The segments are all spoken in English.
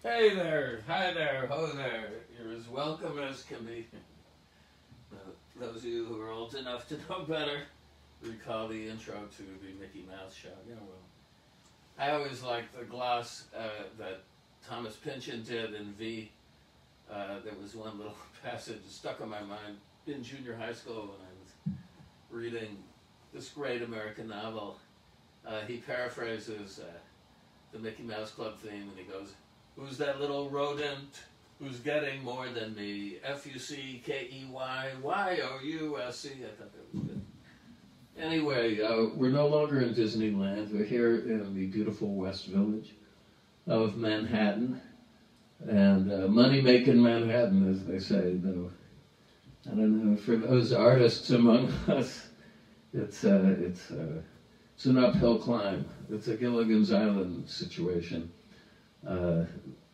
Hey there, hi there, ho there. You're as welcome as can be. Those of you who are old enough to know better recall the intro to the Mickey Mouse show. Yeah, well, I always liked the gloss that Thomas Pynchon did in V. There was one little passage that stuck in my mind in junior high school when I was reading this great American novel. He paraphrases the Mickey Mouse Club theme and he goes, "Who's that little rodent who's getting more than me? Fuckey, Yousc." I thought that was good. Anyway, we're no longer in Disneyland. We're here in the beautiful West Village of Manhattan. And money-making Manhattan, as they say, though. I don't know, for those artists among us, it's an uphill climb. It's a Gilligan's Island situation.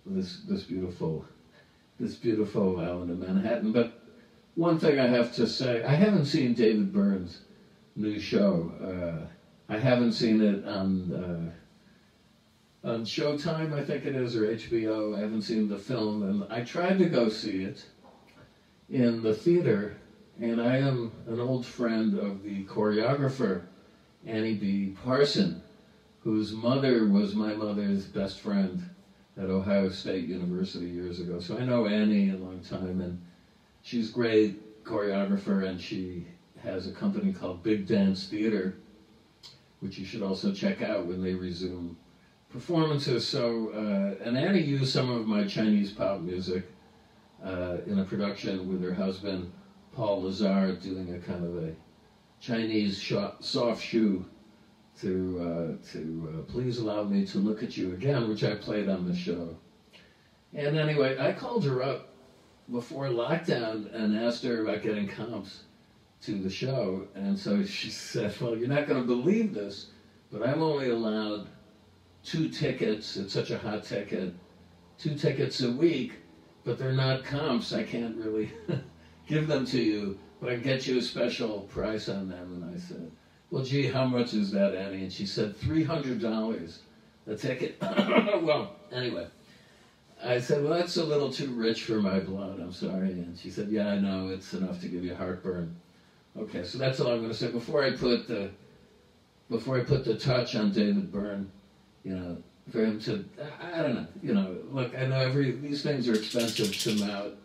This beautiful island of Manhattan. But one thing I have to say, I haven't seen David Byrne's new show. I haven't seen it on Showtime, I think it is, or HBO. I haven't seen the film, and I tried to go see it in the theater, and I am an old friend of the choreographer, Annie B. Parson, whose mother was my mother's best friend at Ohio State University years ago. So I know Annie a long time, and she's a great choreographer, and she has a company called Big Dance Theater, which you should also check out when they resume performances. So, and Annie used some of my Chinese pop music in a production with her husband, Paul Lazar, doing a kind of a Chinese soft shoe to Please Allow Me to Look at You Again, which I played on the show. And anyway, I called her up before lockdown and asked her about getting comps to the show. And so she said, "Well, you're not going to believe this, but I'm only allowed 2 tickets. It's such a hot ticket. 2 tickets a week, but they're not comps. I can't really give them to you, but I can get you a special price on them." And I said, "Well, gee, how much is that, Annie?" And she said, $300 a ticket. Well, anyway, I said, "Well, that's a little too rich for my blood. I'm sorry." And she said, "Yeah, I know. It's enough to give you heartburn." Okay, so that's all I'm going to say. Before I put the touch on David Byrne, for him to, I don't know, look, I know these things are expensive to mount,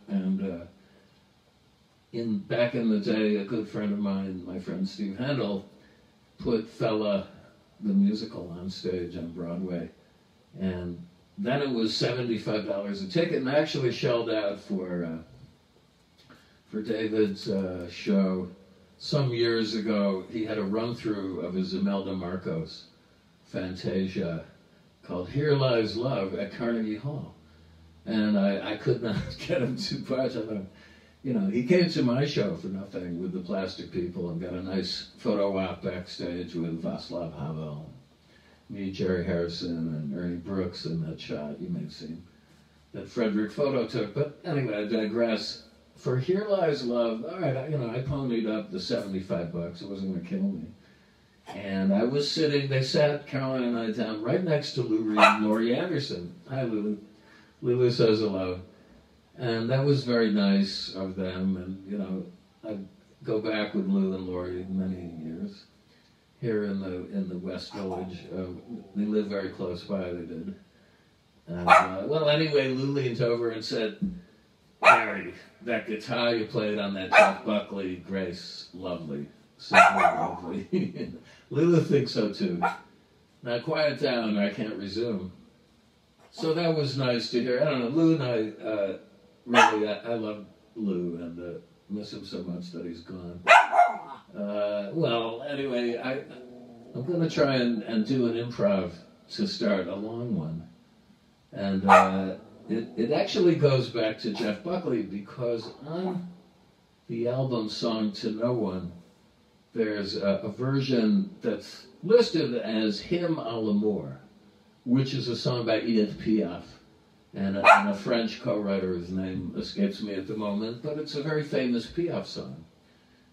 and back in the day, a good friend of mine, my friend Steve Handel, put Fella, the musical, on stage on Broadway, and then it was $75 a ticket, and I actually shelled out for David's show. Some years ago, he had a run-through of his Imelda Marcos Fantasia called Here Lies Love at Carnegie Hall. And I could not get him to budge. I thought, he came to my show for nothing with the Plastic People and got a nice photo op backstage with Václav Havel, me, Jerry Harrison, and Ernie Brooks in that shot you may have seen that Frederick Photo took. But anyway, I digress. For Here Lies Love, all right, I ponied up the $75. It wasn't going to kill me. And I was sitting, they sat, Caroline and I, down right next to Lou Reed and Laurie Anderson. Hi, Lulu. Lulu says hello. And that was very nice of them. And, I go back with Lou and Laurie many years here in the West Village. They live very close by, they did. And, well, anyway, Lou leaned over and said, "Harry, that guitar you played on that Jeff Buckley, Grace, lovely. Simply lovely." Lulu thinks so too. Now quiet down or I can't resume. So that was nice to hear. I don't know, Lou and I, really, I love Lou and miss him so much that he's gone. Well, anyway, I'm going to try and do an improv to start, a long one. And it actually goes back to Jeff Buckley because on the album Song to No One, there's a version that's listed as Hymn à l'amour, which is a song by Edith Piaf, and a French co-writer whose name escapes me at the moment, but it's a very famous Piaf song.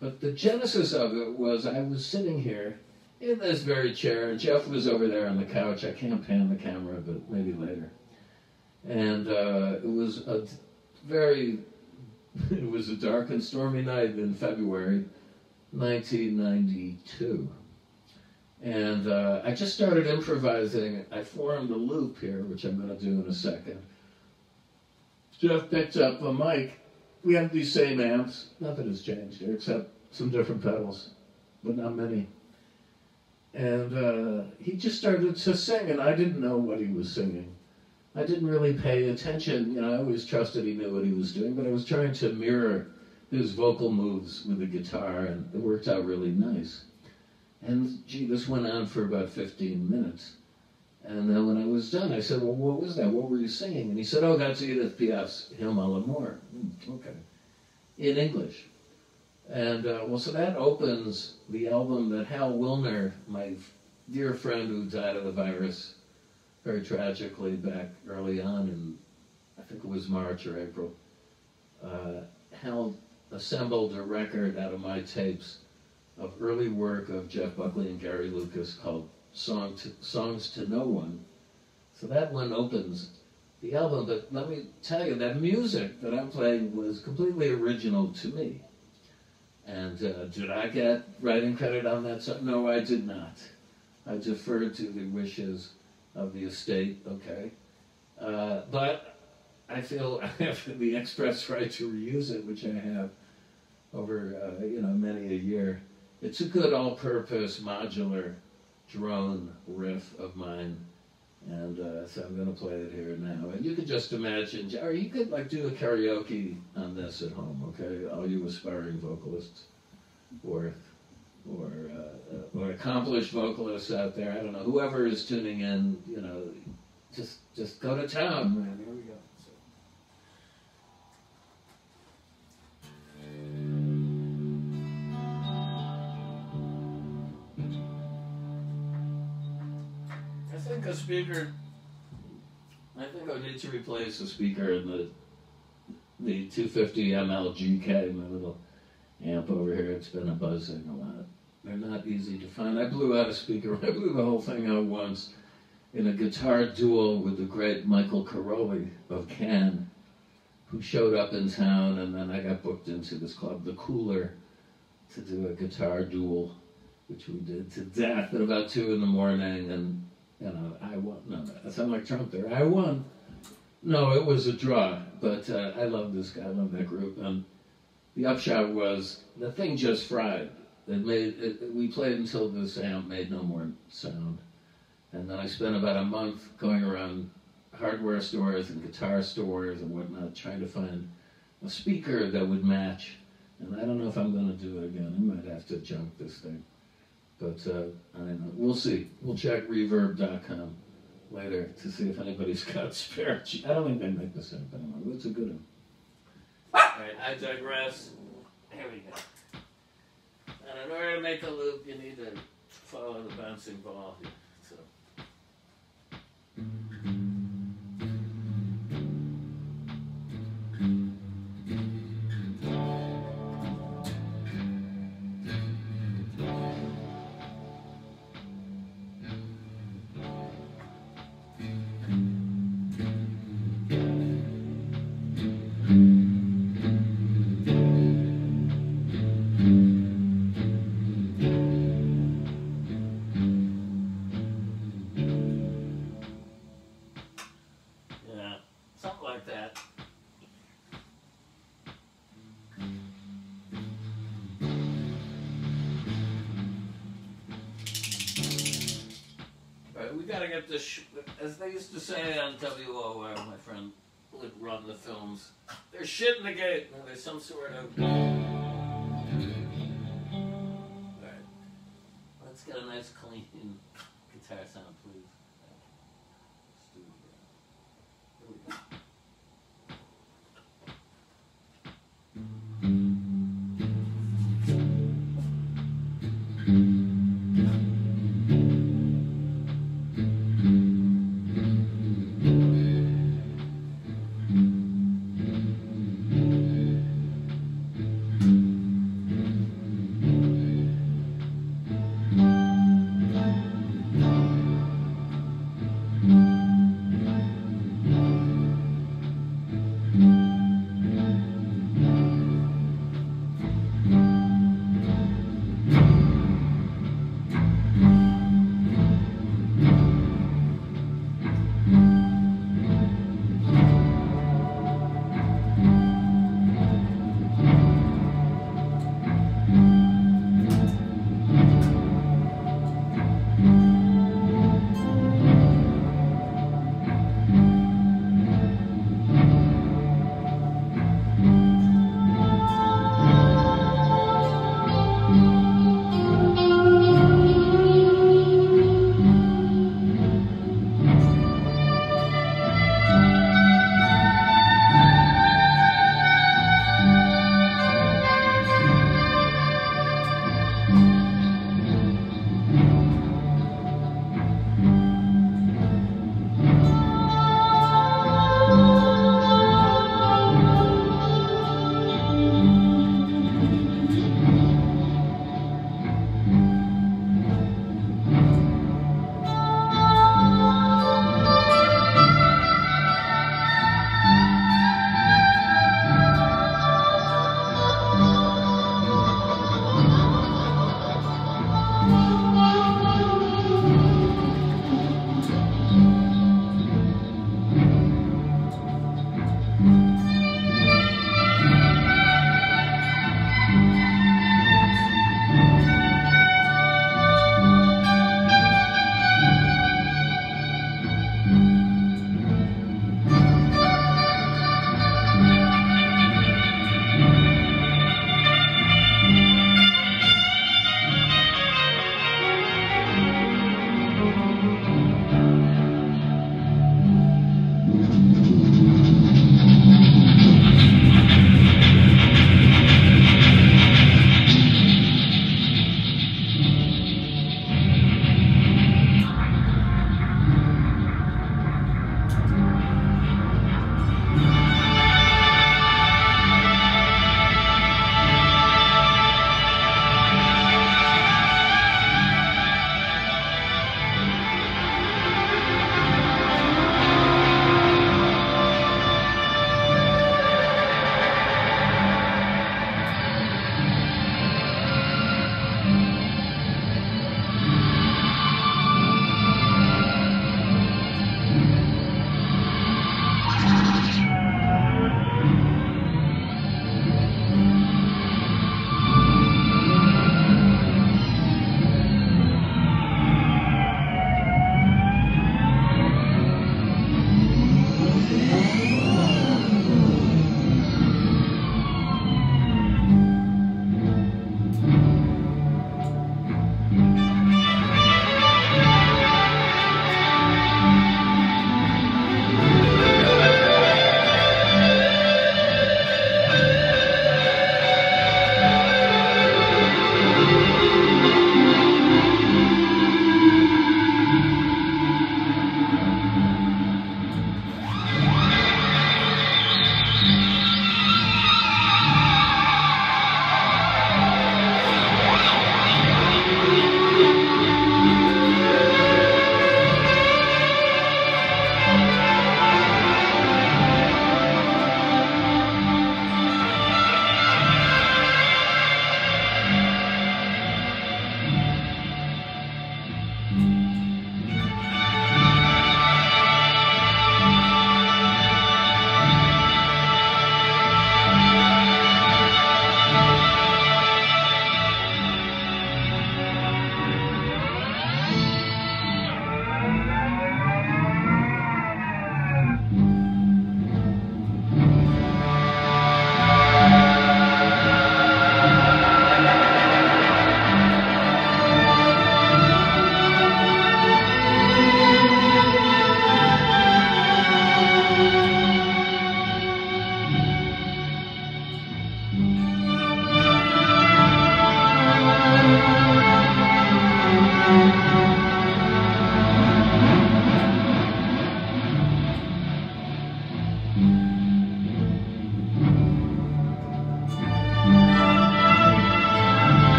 But the genesis of it was I was sitting here in this very chair, and Jeff was over there on the couch. I can't pan the camera, but maybe later. And it was a very, it was a dark and stormy night in February 1992. And I just started improvising. I formed a loop here, which I'm going to do in a second. Jeff picked up a mic. We have these same amps. Nothing has changed here except some different pedals, but not many. And he just started to sing, and I didn't know what he was singing. I didn't really pay attention. You know, I always trusted he knew what he was doing, but I was trying to mirror his vocal moves with the guitar, and it worked out really nice. And gee, this went on for about 15 minutes. And then when I was done, I said, well, what was that? What were you singing? And he said, oh, that's Edith Piaf's Hymn à l'amour. Okay. In English. And well, so that opens the album that Hal Wilner, my dear friend who died of the virus very tragically back early on in, I think it was March or April, Hal assembled a record out of my tapes of early work of Jeff Buckley and Gary Lucas called Songs to No One. So that one opens the album, but let me tell you, that music that I'm playing was completely original to me. And did I get writing credit on that song? No, I did not. I deferred to the wishes of the estate, okay. But I feel I have the express right to reuse it, which I have over, many a year. It's a good all-purpose modular drone riff of mine, and so I'm going to play it here now. And you could just imagine, or you could do a karaoke on this at home, okay? All you aspiring vocalists, or accomplished vocalists out there. I don't know, whoever is tuning in, just go to town, man. Here we go. I think I need to replace the speaker in the 250 MLGK, my little amp over here. It's been a buzzing a lot. They're not easy to find. I blew out a speaker. I blew the whole thing out once in a guitar duel with the great Michael Caroli of Cannes, who showed up in town, and then I got booked into this club, The Cooler, to do a guitar duel, which we did to death at about 2 in the morning, and I won. No, I sound like Trump there. I won. No, it was a draw, but I love this guy. I love that group. And the upshot was the thing just fried. We played until this amp made no more sound. And then I spent about a month going around hardware stores and guitar stores and whatnot, trying to find a speaker that would match. And I don't know if I'm going to do it again. I might have to junk this thing. But I don't know. We'll see. We'll check reverb.com later to see if anybody's got spare. I don't think they make this up anymore. It's a good one. All right, I digress. Here we go. And in order to make a loop, you need to follow the bouncing ball here. So. As they used to say on WOR, my friend would run the films, there's shit in the gate. There's some sort of... Alright. Let's get a nice clean guitar sound, please. Here we go.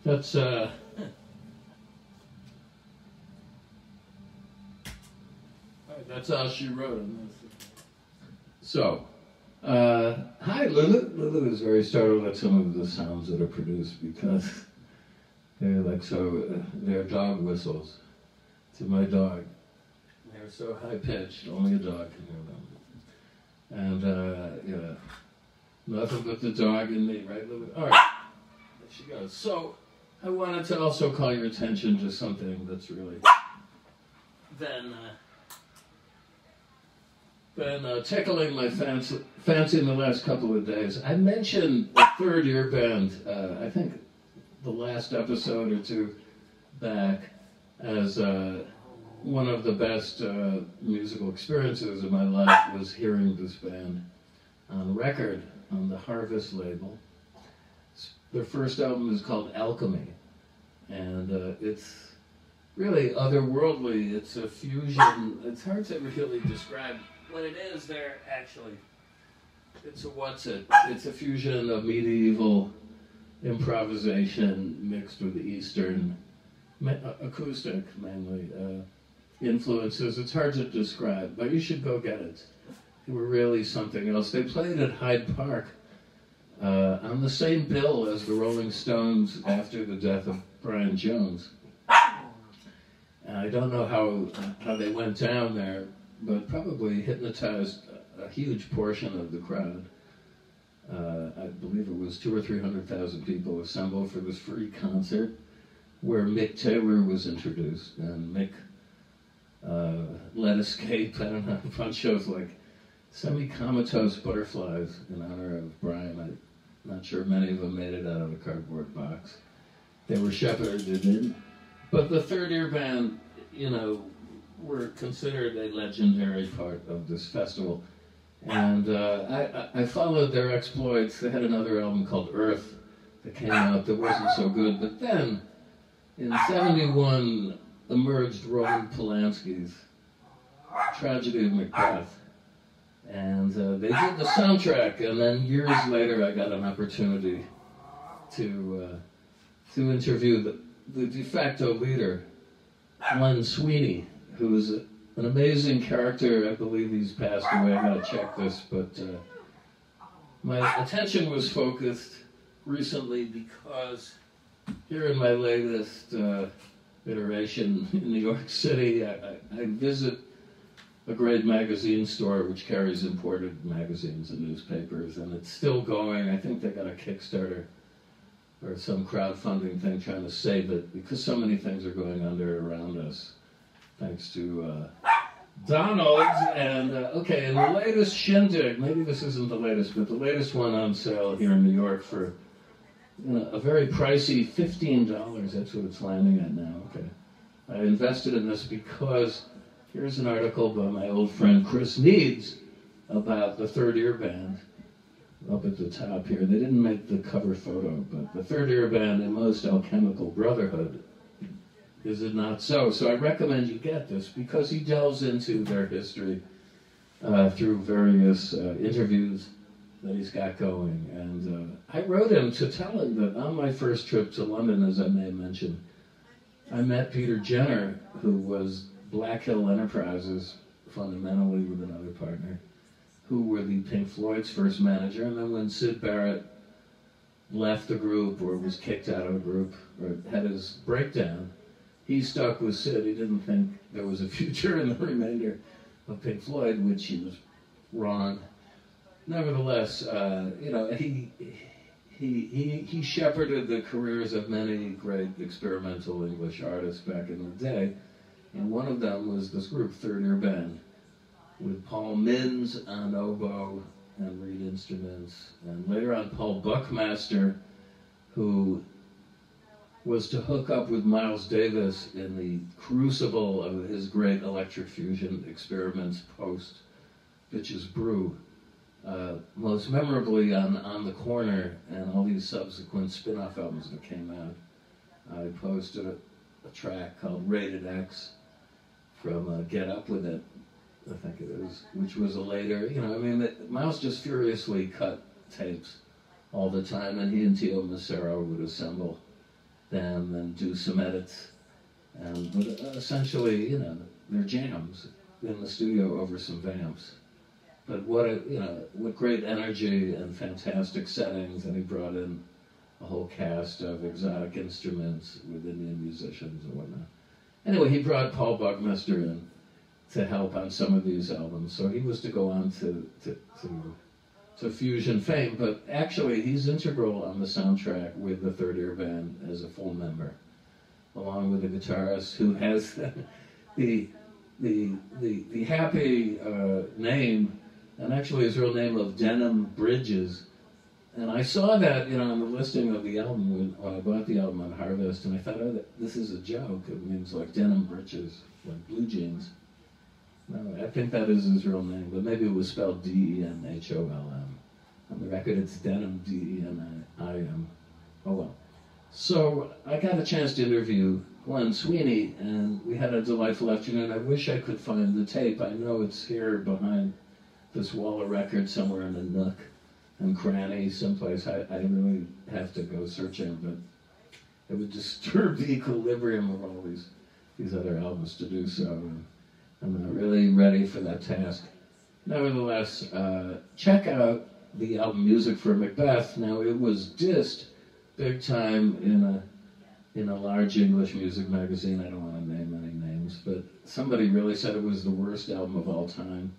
that's all she wrote on this. So, hi, Lulu. Lulu is very startled at some of the sounds that are produced because they're they're dog whistles to my dog. They're so high pitched, only a dog can hear them. And, nothing but the dog and me, right, Lulu? All right, there she goes. So, I wanted to also call your attention to something that's really been tickling my fancy in the last couple of days. I mentioned the Third Ear Band, I think the last episode or two back, as one of the best musical experiences of my life was hearing this band on record on the Harvest label. Their first album is called Alchemy, and it's really otherworldly. It's a fusion. It's hard to really describe what it is. It's a fusion of medieval improvisation mixed with Eastern acoustic, mainly, influences. It's hard to describe, but you should go get it. They were really something else. They played at Hyde Park on the same bill as the Rolling Stones after the death of Brian Jones. And I don't know how they went down there, but probably hypnotized a huge portion of the crowd. I believe it was 200,000 or 300,000 people assembled for this free concert where Mick Taylor was introduced, and Mick let escape, I don't know, a bunch of like semi-comatose butterflies in honor of Brian. I'm not sure many of them made it out of a cardboard box. They were shepherded in. But the Third Ear Band, were considered a legendary part of this festival. And I followed their exploits. They had another album called Earth that came out that wasn't so good. But then, in '71, emerged Roman Polanski's Tragedy of Macbeth. And they did the soundtrack. And then years later, I got an opportunity to interview the de facto leader, Len Sweeney, who's an amazing character. I believe he's passed away. I gotta check this, but my attention was focused recently because here in my latest iteration in New York City, I visit a great magazine store which carries imported magazines and newspapers, and it's still going. I think they got a Kickstarter or some crowdfunding thing trying to save it because so many things are going under around us, thanks to Donald. And and the latest shindig, maybe this isn't the latest, but the latest one on sale here in New York for a very pricey $15. That's what it's landing at now. Okay, I invested in this because here's an article by my old friend Chris Needs about the Third Ear Band. Up at the top here, they didn't make the cover photo, but the Third Ear Band, a most alchemical brotherhood. Is it not so? So I recommend you get this because he delves into their history through various interviews that he's got going. And I wrote him to tell him that on my first trip to London, as I may have mentioned, I met Peter Jenner, who was Black Hill Enterprises, fundamentally with another partner, who were the Pink Floyd's first manager. And then when Syd Barrett left the group or was kicked out of the group or had his breakdown, he stuck with Syd. He didn't think there was a future in the remainder of Pink Floyd, which he was wrong. Nevertheless, he shepherded the careers of many great experimental English artists back in the day, and one of them was this group, Third Ear Band, with Paul Minns on oboe and reed instruments, and later on Paul Buckmaster, who was to hook up with Miles Davis in the crucible of his great electric fusion experiments post Bitches Brew. Most memorably on The Corner and all these subsequent spin-off albums that came out. I posted a track called Rated X from Get Up With It, I think it is, which was a later, Miles just furiously cut tapes all the time, and he and Tio Macero would assemble them and do some edits. But essentially, you know, they're jams in the studio over some vamps. But what great energy and fantastic settings, and he brought in a whole cast of exotic instruments with Indian musicians and whatnot. Anyway, he brought Paul Buckminster in to help on some of these albums, so he was to go on to Fusion fame, but actually he's integral on the soundtrack with the Third Ear Band as a full member, along with the guitarist who has the happy name, and actually his real name of Denham Bridges. And I saw that, you know, on the listing of the album when I bought the album on Harvest, and I thought, oh, this is a joke. It means like denim breeches, like blue jeans. No, I think that is his real name, but maybe it was spelled D-E-N-H-O-L-M. On the record, it's Denham, D-E-N-I-M. Oh well. So I got a chance to interview Glenn Sweeney, and we had a delightful afternoon. I wish I could find the tape. I know it's here behind this wall of records somewhere in a nook and cranny someplace. I really have to go searching, but it would disturb the equilibrium of all these other albums to do so. And I'm not really ready for that task. Nevertheless, check out the album Music for Macbeth. Now, it was dissed big time in a large English music magazine. I don't want to name any names, but somebody really said it was the worst album of all time.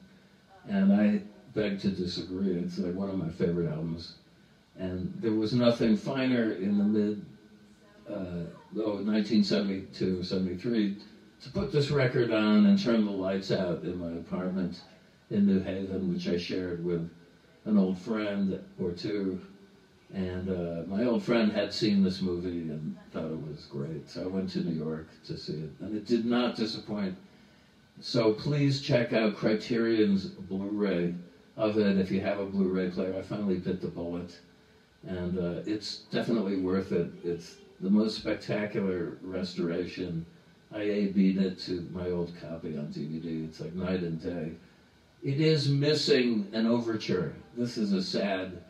And I beg to disagree. It's like one of my favorite albums. And there was nothing finer in the 1972, 73, to put this record on and turn the lights out in my apartment in New Haven, which I shared with an old friend or two. And my old friend had seen this movie and thought it was great. So I went to New York to see it, and it did not disappoint. So please check out Criterion's Blu-ray of it if you have a Blu-ray player. I finally bit the bullet, and it's definitely worth it. It's the most spectacular restoration. I A-B'd it to my old copy on DVD. It's like night and day. It is missing an overture. This is a sad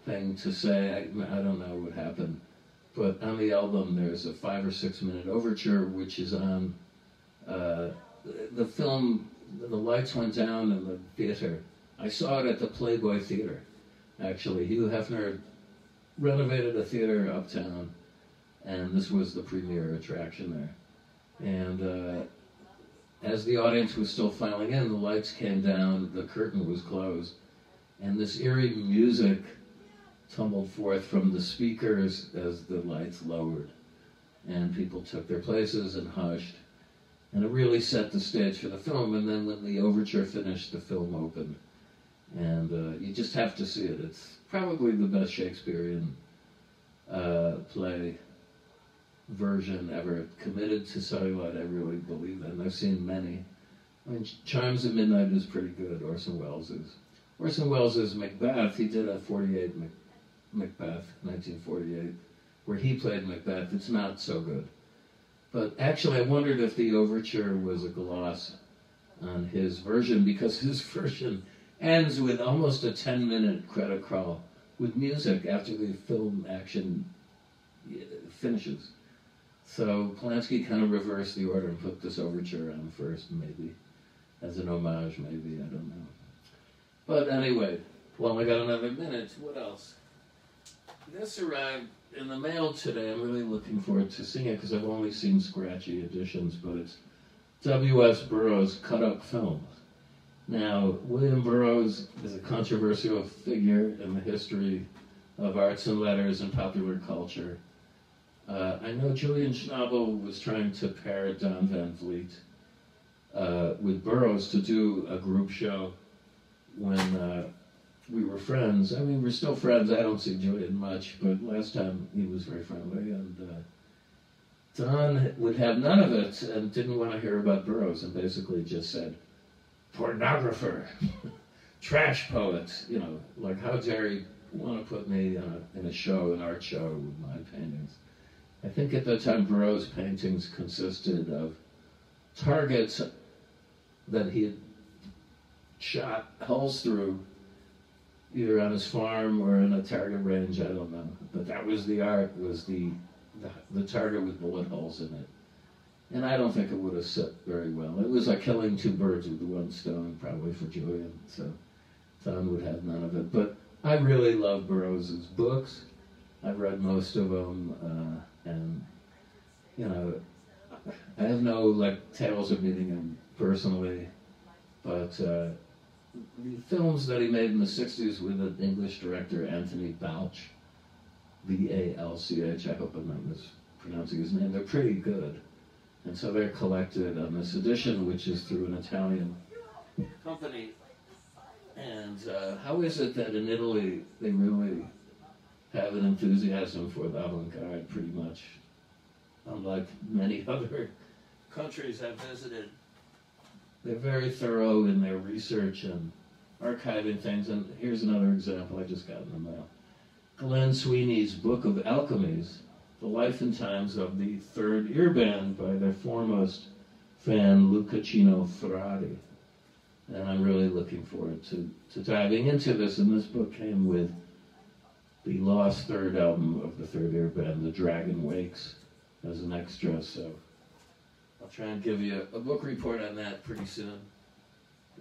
thing to say. I don't know what happened, but on the album there's a 5 or 6 minute overture which is on the film. The lights went down in the theater. I saw it at the Playboy Theater, actually. Hugh Hefner renovated a theater uptown, and this was the premiere attraction there. And as the audience was still filing in, the lights came down, the curtain was closed, and this eerie music tumbled forth from the speakers as the lights lowered, and people took their places and hushed. And it really set the stage for the film. And then when the overture finished, the film opened. And you just have to see it. It's probably the best Shakespearean play version ever committed to celluloid. I really believe that. And I've seen many. I mean, Chimes of Midnight is pretty good, Orson Welles's. Orson Welles's Macbeth, he did a 48 Macbeth, 1948, where he played Macbeth. It's not so good. But actually, I wondered if the overture was a gloss on his version, because his version ends with almost a 10-minute credit crawl with music after the film action finishes. So Polanski kind of reversed the order and put this overture on first, maybe, as an homage, maybe, I don't know. But anyway, well, I got another minute. What else? This arrived in the mail today. I'm really looking forward to seeing it because I've only seen scratchy editions, but it's W.S. Burroughs Cut Up Films. Now, William Burroughs is a controversial figure in the history of arts and letters and popular culture. I know Julian Schnabel was trying to pair Don Van Vliet with Burroughs to do a group show when we were friends. I mean, we're still friends. I don't see Julian much, but last time he was very friendly. And Don would have none of it and didn't want to hear about Burroughs, and basically just said, pornographer, trash poet, you know, like, how dare you want to put me in a show, an art show with my paintings. I think at that time Burroughs' paintings consisted of targets that he had shot holes through, either on his farm or in a target range, I don't know. But that was the art, was the the target with bullet holes in it. And I don't think it would have set very well. It was like killing two birds with one stone, probably for Julian, so Tom would have none of it. But I really love Burroughs' books. I've read most of them, and, you know, I have no, like, tales of meeting him personally, but the films that he made in the 60s with an English director, Anthony Balch, B-A-L-C-H, I hope I'm not mispronouncing his name, they're pretty good. And so they're collected on this edition, which is through an Italian company. And how is it that in Italy they really have an enthusiasm for the avant-garde, pretty much, unlike many other countries I've visited? They're very thorough in their research and archiving things. And here's another example I just got in the mail. Glenn Sweeney's Book of Alchemies, The Life and Times of the Third Ear Band by their foremost fan, Luca-Cino Ferrari. And I'm really looking forward to diving into this. And this book came with the lost third album of the Third Ear Band, The Dragon Wakes, as an extra. So I'll try and give you a book report on that pretty soon.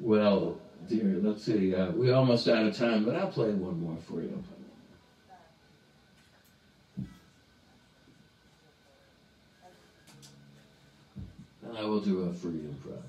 Well, dear, let's see. We're almost out of time, but I'll play one more for you. And I will do a free improv.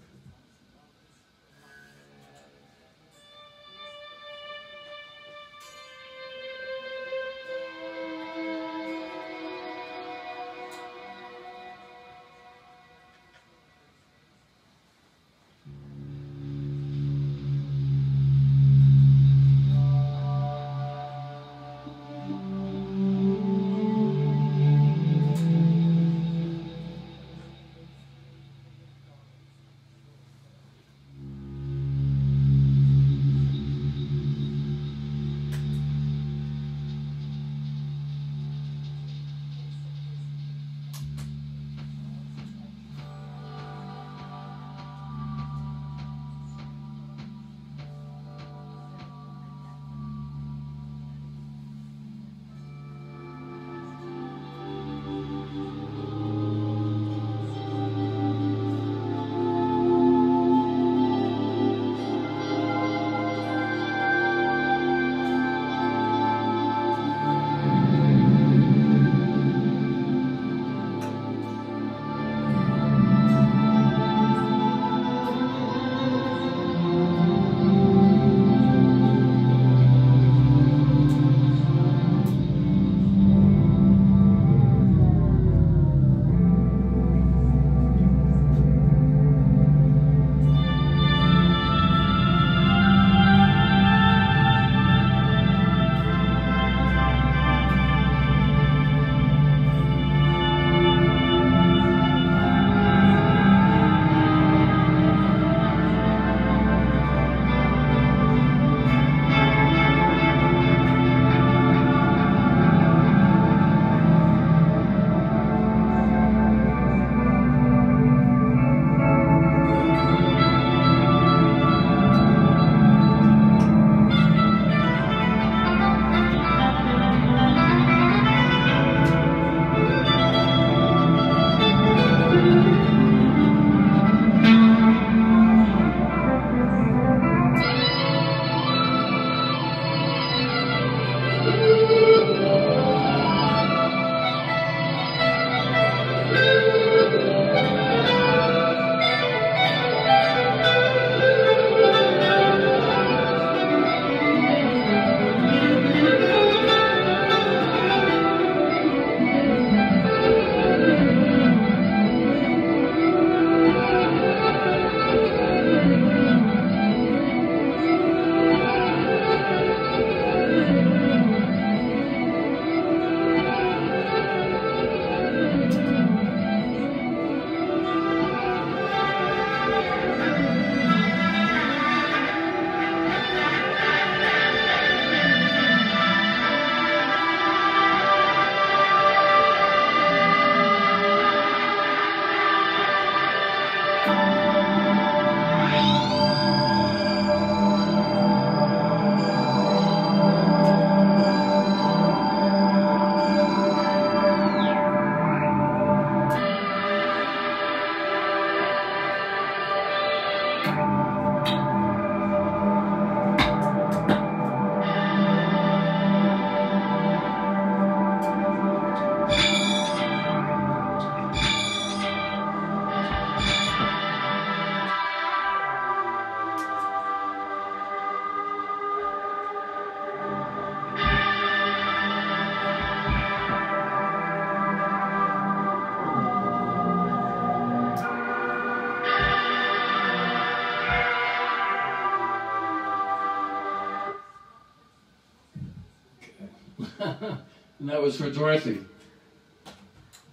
And that was for Dorothy.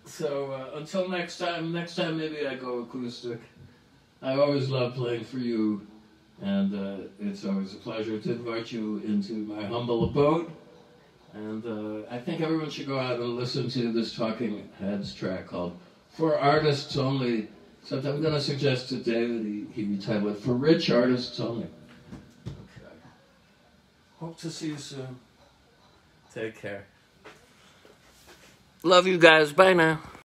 So until next time maybe I go acoustic. I always love playing for you, and it's always a pleasure to invite you into my humble abode. And I think everyone should go out and listen to this Talking Heads track called For Artists Only. So I'm going to suggest to David he retitle it For Rich Artists Only. Okay. Hope to see you soon. Take care. Love you guys. Bye now.